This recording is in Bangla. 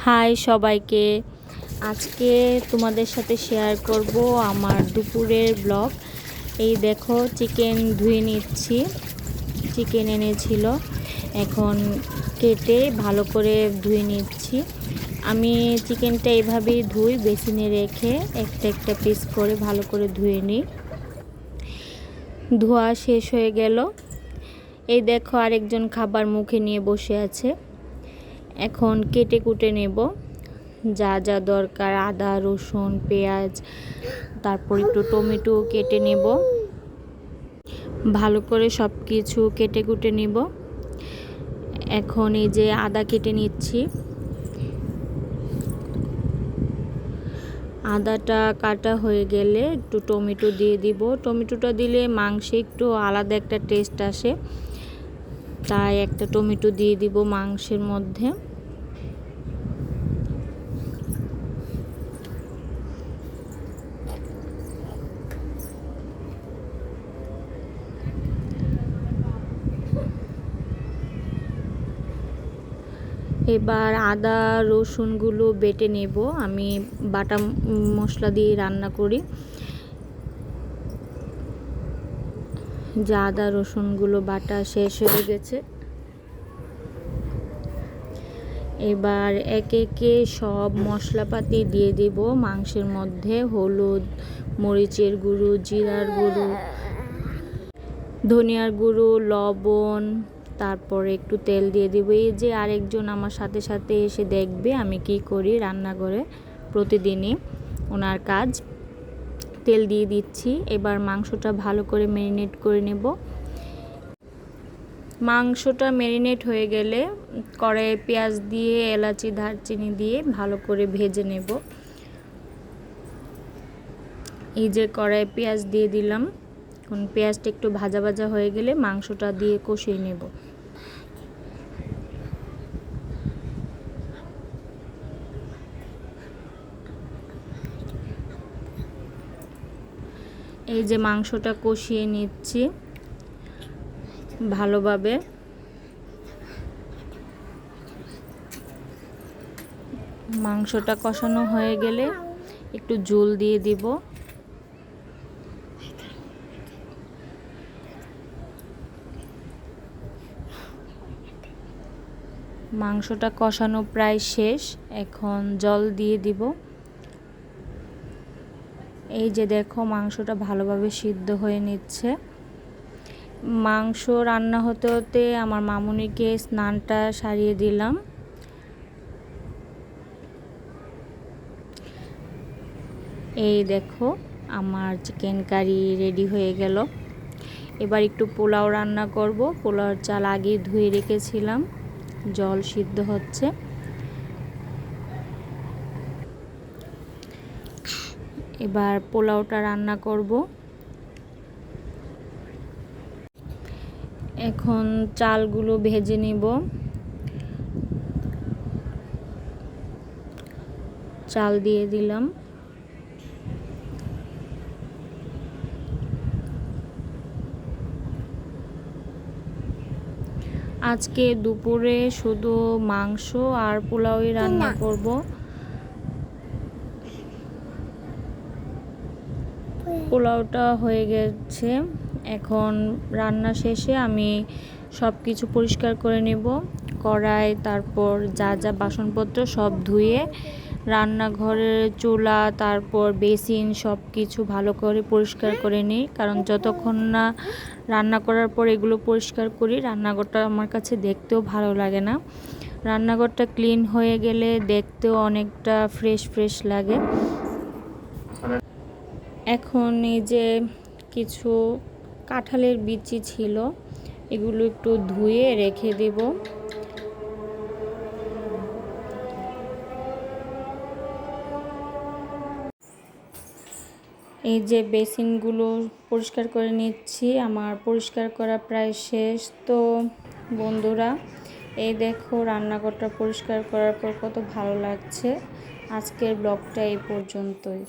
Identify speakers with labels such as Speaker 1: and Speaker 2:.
Speaker 1: হাই সবাইকে, আজকে তোমাদের সাথে শেয়ার করব আমার দুপুরের ব্লগ। এই দেখো চিকেন ধুয়ে নিচ্ছি। চিকেন এনেছিল, এখন কেটে ভালো করে ধুয়ে নিচ্ছি। আমি চিকেনটা এভাবেই ধুই, বেসিনে রেখে একটা একটা পিস করে ভালো করে ধুয়ে নিই। ধোয়া শেষ হয়ে গেল। এই দেখো আরেকজন খাবার মুখে নিয়ে বসে আছে। এখন কেটে কুটে নেব যা যা দরকার, আদা রসুন পেঁয়াজ, তারপর একটু টমেটো কেটে নেব। ভালো করে সব কিছু কেটে কুটে নেব। এখন এই যে আদা কেটে নিচ্ছি। আদাটা কাটা হয়ে গেলে একটু টমেটো দিয়ে দিব। টমেটোটা দিলে মাংসে একটু আলাদা একটা টেস্ট আসে, তাই একটা টমেটো দিয়ে দিব মাংসের মধ্যে। এবার আদা রসুনগুলো বেটে নেব। আমি বাটা মশলা দিয়ে রান্না করি। যা আদা রসুনগুলো বাটা শেষ হয়ে গেছে, এবার একে একে সব মশলাপাতি দিয়ে দিব মাংসের মধ্যে। হলুদ, মরিচের গুঁড়ো, জিরার গুঁড়ো, ধনিয়ার গুঁড়ো, লবণ, তারপরে একটু তেল দিয়ে দিব। এই যে আরেকজন আমার সাথে সাথে এসে দেখবে আমি কি করি রান্নাঘরে, প্রতিদিনই ওনার কাজ। তেল দিয়ে দিচ্ছি। এবার মাংসটা ভালো করে ম্যারিনেট করে নেব। মাংসটা ম্যারিনেট হয়ে গেলে কড়াইয়ে পেঁয়াজ দিয়ে এলাচি দারচিনি দিয়ে ভালো করে ভেজে নেব। এই যে কড়াইয়ে পেঁয়াজ দিয়ে দিলাম। এখন পেঁয়াজটা একটু ভাজা ভাজা হয়ে গেলে মাংসটা দিয়ে কষিয়ে নেব। এই যে মাংসটা কষিয়ে নিচ্ছি ভালোভাবে। মাংসটা কষানো হয়ে গেলে একটু ঝোল দিয়ে দিব। মাংসটা কষানো প্রায় শেষ, এখন জল দিয়ে দিব। এই যে দেখো মাংসটা ভালোভাবে সিদ্ধ হয়ে নিচ্ছে। মাংস রান্না হতে হতে আমার মামুনিকে স্নানটা সারিয়ে দিলাম। এই দেখো আমার চিকেন কারি রেডি হয়ে গেল। এবার একটু পোলাও রান্না করব। পোলাওর চাল আগে ধুয়ে রেখেছিলাম, জল সিদ্ধ হচ্ছে। এবার পোলাওটা রান্না করব। এখন চালগুলো ভেজে নিব। চাল দিয়ে দিলাম। আজকে দুপুরে শুধু মাংস আর পোলাওই রান্না করব। পোলাওটা হয়ে গেছে। এখন রান্না শেষে আমি সব কিছু পরিষ্কার করে নেব। কড়াই, তারপর যা যা বাসনপত্র সব ধুয়ে রান্নাঘরের চুলা, তারপর বেসিন সব কিছু ভালো করে পরিষ্কার করে নিই। কারণ যতক্ষণ না রান্না করার পর এগুলো পরিষ্কার করি, রান্নাঘরটা আমার কাছে দেখতেও ভালো লাগে না। রান্নাঘরটা ক্লিন হয়ে গেলে দেখতেও অনেকটা ফ্রেশ ফ্রেশ লাগে। এখন এই যে কিছু কাঁঠালের বিচি ছিল, এগুলো একটু ধুয়ে রেখে দেব। এই যে বেসিনগুলো পরিষ্কার করে নিচ্ছি। আমার পরিষ্কার করা প্রায় শেষ। তো বন্ধুরা, এই দেখো রান্নাঘরটা পরিষ্কার করার পর কত ভালো লাগছে। আজকের ব্লগটা এই পর্যন্তই।